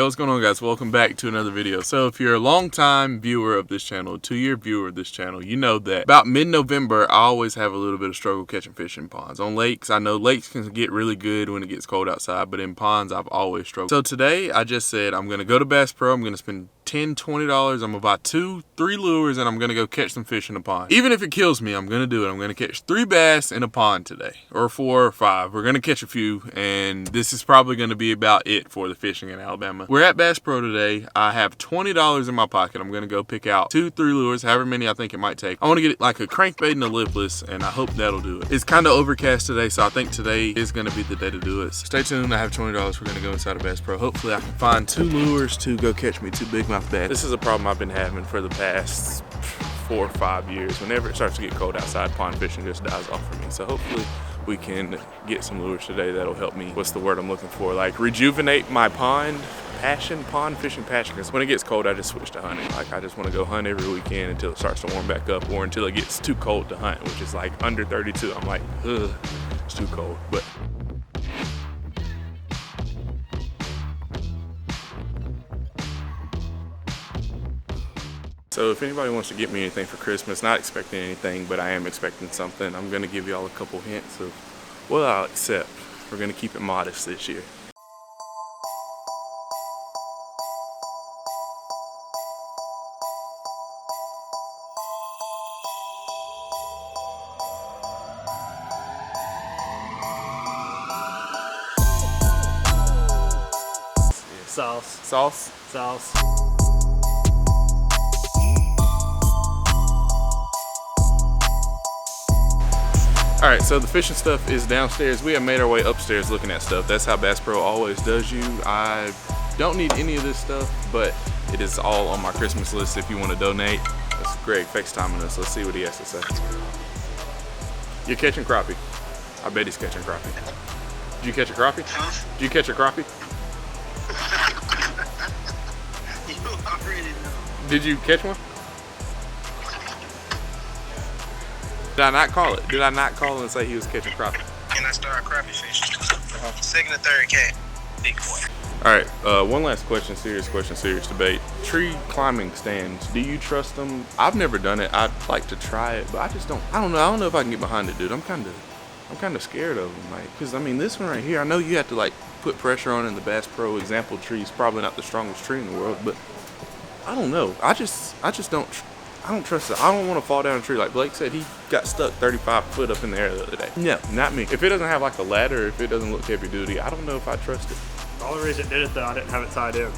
Hey, what's going on, guys? Welcome back to another video. So if you're a long-time viewer of this channel, 2-year viewer of this channel, you know that about mid-November I always have a little bit of struggle catching fish in ponds. On lakes, I know lakes can get really good when it gets cold outside, but in ponds I've always struggled. So today I just said I'm gonna go to Bass Pro. I'm gonna spend $10–20. I'm gonna buy 2-3 lures and I'm gonna go catch some fish in a pond. Even if it kills me, I'm gonna do it. I'm gonna catch 3 bass in a pond today, or 4 or 5. We're gonna catch a few, and this is probably gonna be about it for the fishing in Alabama. We're at Bass Pro today. I have $20 in my pocket. I'm gonna go pick out 2-3 lures, however many I think it might take. I wanna get like a crankbait and a lipless, and I hope that'll do it. It's kind of overcast today, so I think today is gonna be the day to do it. Stay tuned. I have $20. We're gonna go inside of Bass Pro. Hopefully I can find 2 lures to go catch me 2 bigmouth bass. This is a problem I've been having for the past 4 or 5 years. Whenever it starts to get cold outside, pond fishing just dies off for me. So hopefully we can get some lures today that'll help me, what's the word I'm looking for, like rejuvenate my pond fishing passion. Because when it gets cold, I just switch to hunting. Like I just want to go hunt every weekend until it starts to warm back up, or until it gets too cold to hunt, which is like under 32. I'm like, ugh, it's too cold. But so if anybody wants to get me anything for Christmas, not expecting anything, but I am expecting something, I'm gonna give y'all a couple hints of what I'll accept. We're gonna keep it modest this year. Sauce. Sauce? Sauce. All right, so the fishing stuff is downstairs. We have made our way upstairs looking at stuff. That's how Bass Pro always does you. I don't need any of this stuff, but it is all on my Christmas list if you want to donate. That's Greg FaceTiming us. Let's see what he has to say. You're catching crappie. I bet he's catching crappie. Did you catch a crappie? Did you catch a crappie? You already know. Did you catch one? Did I not call it? Did I not call and say he was catching crappie? And I started crappie fishing. Second and third K. Big boy. All right, one last question, serious debate. Tree climbing stands, do you trust them? I've never done it. I'd like to try it, but I don't know if I can get behind it, dude. I'm kind of scared of them, like, because I mean, this one right here, I know you have to like put pressure on, and the Bass Pro example tree is probably not the strongest tree in the world, but I don't know. I don't trust it. I don't want to fall down a tree. Like Blake said, he got stuck 35 foot up in the air the other day. No, not me. If it doesn't have like a ladder, if it doesn't look heavy duty, I don't know if I trust it. The only reason it did it though, I didn't have it tied in.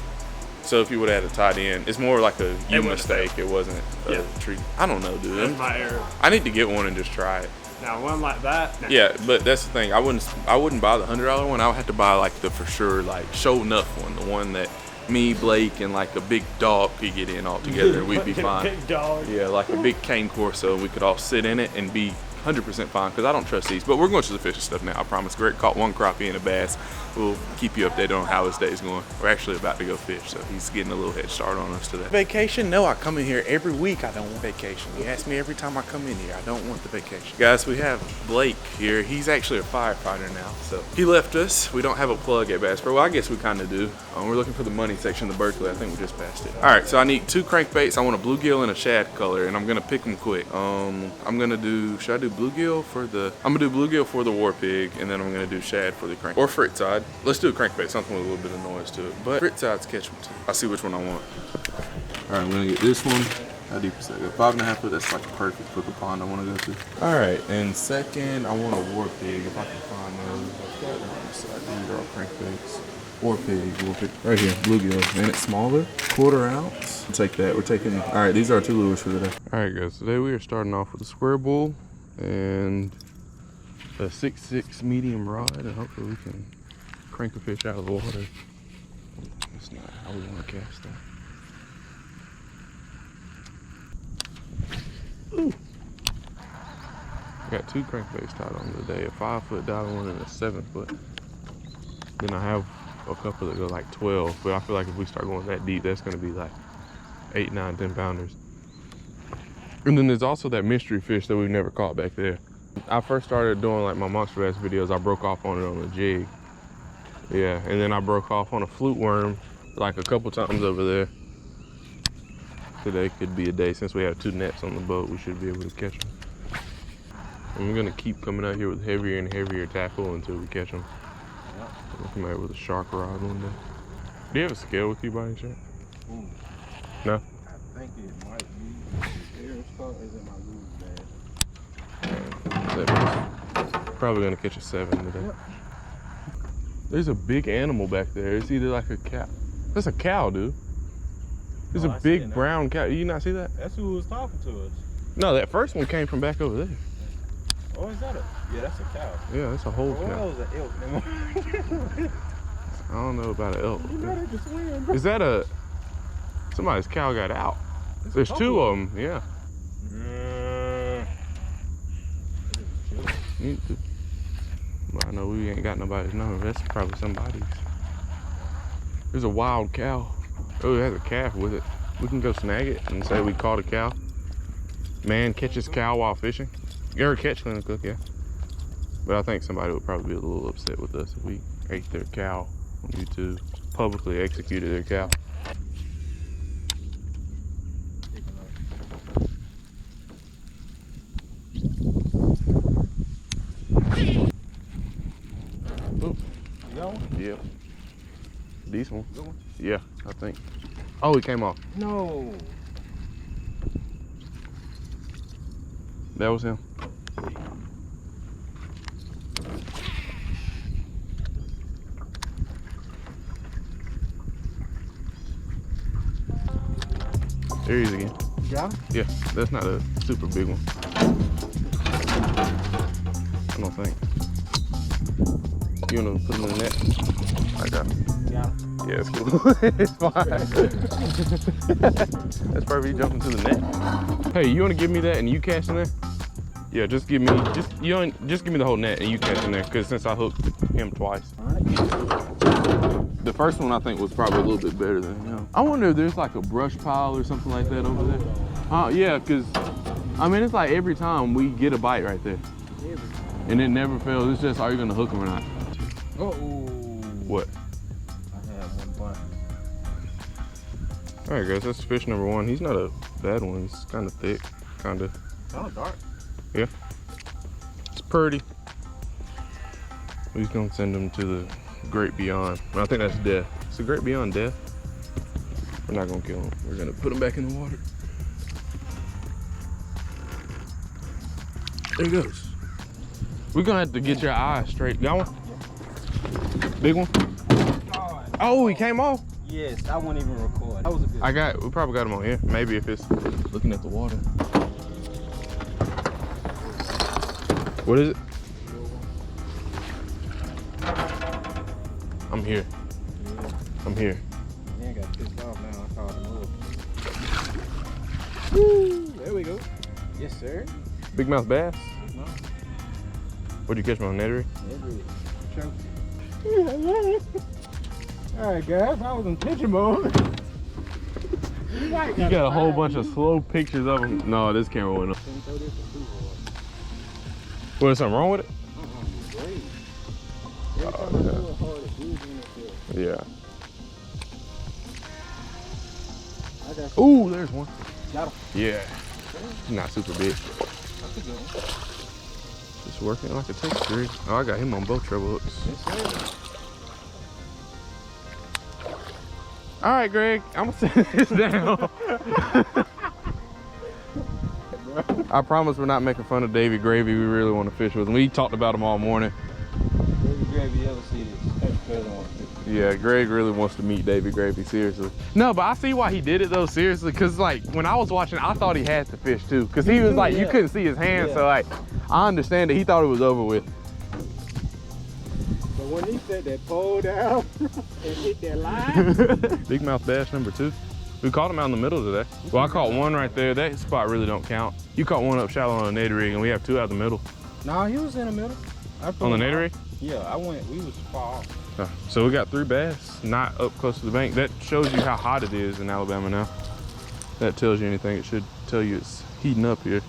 So if you would have had it tied in, it's more like a you mistake. It wasn't a tree. I don't know, dude. That's my error. I need to get one and just try it. Now one like that. Nah. Yeah, but that's the thing. I wouldn't buy the $100 one. I would have to buy like the for sure like show enough one, the one that me, Blake, and like a big dog could get in all together. We'd be fine. Big dog. Yeah, like a big cane Corso. We could all sit in it and be 100% fine, because I don't trust these. But we're going to the fishing stuff now, I promise. Greg caught 1 crappie and a bass. We'll keep you updated on how his day's going. We're actually about to go fish, so he's getting a little head start on us today. Vacation? No, I come in here every week. I don't want vacation. You ask me every time I come in here, I don't want the vacation. Guys, we have Blake here. He's actually a firefighter now, so he left us. We don't have a plug at Bass Pro. Well, I guess we kind of do. We're looking for the money section of Berkeley. I think we just passed it. All right, so I need 2 crankbaits. I want a bluegill and a shad color, and I'm gonna pick them quick. I'm gonna do, should I do bluegill for the, I'm gonna do bluegill for the war pig, and then I'm gonna do shad for the crank, or frit side. Let's do a crankbait, something with a little bit of noise to it, but frit side's catch them too. I'll see which one I want. All right, I'm gonna get this one. How deep is that? 5.5 foot, that's like perfect for the pond I wanna go to. All right, and second, I want a war pig, if I can find those. I've got them on the side. These are all crankbaits. War pig, right here, bluegill, and it's smaller, 1/4 ounce. I'll take that. We're taking, all right, these are our 2 lures for today. All right, guys, today we are starting off with a square bull and a 6.6 medium rod, and hopefully we can crank a fish out of the water. That's not how we want to cast that. Ooh. I got 2 crankbaits tied on today, a 5-foot dotted one and a 7-foot. Then I have a couple that go like 12, but I feel like if we start going that deep, that's gonna be like 8, 9, 10 pounders. And then there's also that mystery fish that we've never caught back there. I first started doing like my monster bass videos, I broke off on it on a jig. Yeah, and then I broke off on a flute worm like a couple times over there. Today could be a day. Since we have 2 nets on the boat, we should be able to catch them. And we're gonna keep coming out here with heavier and heavier tackle until we catch them. We'll come out with a shark rod one day. Do you have a scale with you by any chance? No? I think it might be. Is in my lose bag. Probably gonna catch a 7 today. Yep. There's a big animal back there. It's either like a cow. That's a cow, dude. There's a big brown cow. You not see that? That's who was talking to us. No, that first one came from back over there. Oh, is that a? Yeah, that's a cow. Yeah, that's a whole cow. That was an elk. I don't know about an elk. You know they just swim, bro. Is that a? Somebody's cow got out. There's 2 of them. Yeah. Well, I know we ain't got nobody's number. That's probably somebody's. There's a wild cow. Oh, it has a calf with it. We can go snag it and say we caught a cow. Man catches cow while fishing. You ever catch Clint Cook, yeah. But I think somebody would probably be a little upset with us if we ate their cow on YouTube. Publicly executed their cow. Ooh. You got one? Yeah. Decent one. Good one? Yeah, I think. Oh, he came off. No. That was him. There he is again. You got him? Yeah, that's not a super big one. I don't think. You wanna put him in the net? I got him. Yeah. Yeah, it's cool. It's fine. That's perfect. You jump into the net. Hey, you wanna give me that and you cast in there? Yeah, just give me just give me the whole net and you catch in there, because since I hooked him twice. All right. The first one I think was probably a little bit better than him. I wonder if there's like a brush pile or something like that over there. Yeah, because I mean it's like every time we get a bite right there. And it never fails. It's just, are you gonna hook him or not? Oh. What? I had one bite. All right, guys, that's fish number 1. He's not a bad one. He's kind of thick, kind of dark. Yeah, it's pretty. We're just gonna send him to the great beyond. I think that's death. It's the great beyond death. We're not gonna kill him. We're gonna put him back in the water. There he goes. We're gonna have to get your eyes straight. Got one? Big one? Oh, he came off? Yes, I won't even record. That was a good we probably got him on here. Maybe if it's looking at the water. What is it? I'm here. I'm here. Man got pissed off now. I called him over. Woo! There we go. Yes, sir. Big mouth bass? No. What'd you catch him on, Nettery? All right, guys. I was in picture mode. You got a whole bunch of slow pictures of him. No, this camera went up. What, is something wrong with it? Yeah. Ooh, there's one. Got him. Yeah. Not super big. Just working like a text rig. Oh, I got him on both treble hooks. Yes, sir. All right, Greg, I'm gonna set this down. I promise we're not making fun of Davy Gravy. We really want to fish with him. We talked about him all morning. Davy Gravy, ever see this? Yeah, Greg really wants to meet Davy Gravy, seriously. No, but I see why he did it though, seriously, because like when I was watching, I thought he had to fish too, because he was like, you couldn't see his hands, so like, I understand that he thought it was over with. But when he set that pole down and hit that line. Big mouth bass number 2. We caught him out in the middle today. Well, I caught one right there. That spot really don't count. You caught one up shallow on a nader rig, and we have 2 out the middle. No, he was in the middle. On the nader rig? Yeah, we was far off. So we got 3 bass, not up close to the bank. That shows you how hot it is in Alabama now. That tells you anything, it should tell you it's heating up here.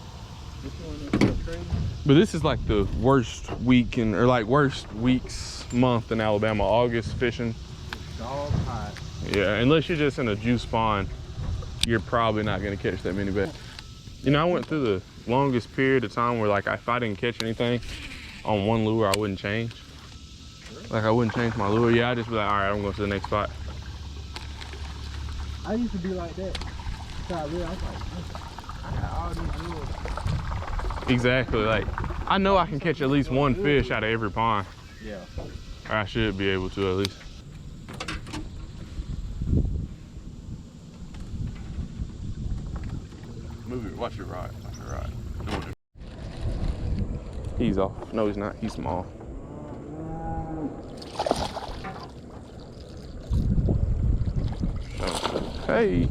But this is like the worst week worst weeks month in Alabama. August fishing. Dog hot. Yeah, unless you're just in a juice pond, you're probably not gonna catch that many bass. You know, I went through the longest period of time where like if I didn't catch anything on one lure, I wouldn't change. Like I wouldn't change my lure. Yeah, I'd just be like, all right, I'm going to the next spot. I used to be like that. So I was like, I got all these lures. Exactly. Like I know I can catch at least one fish out of every pond. Yeah. Or I should be able to at least. Move it. Watch your rod. Watch your rod. He's off. No, he's not. He's small. Hey.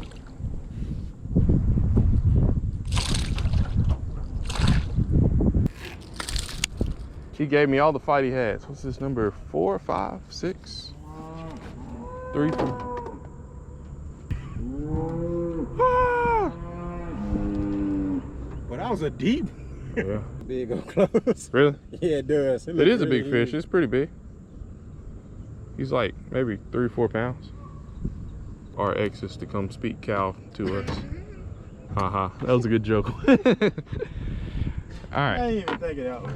He gave me all the fight he has. What's this number? 4, 5, 6, 3, 4. Ah! But that was a deep. Yeah. Big up close. Really? Yeah, it does. It is a big fish. It's pretty big. He's like maybe 3 or 4 pounds. Our exes to come speak cow to us. Haha, that was a good joke. All right. I didn't even think of that one.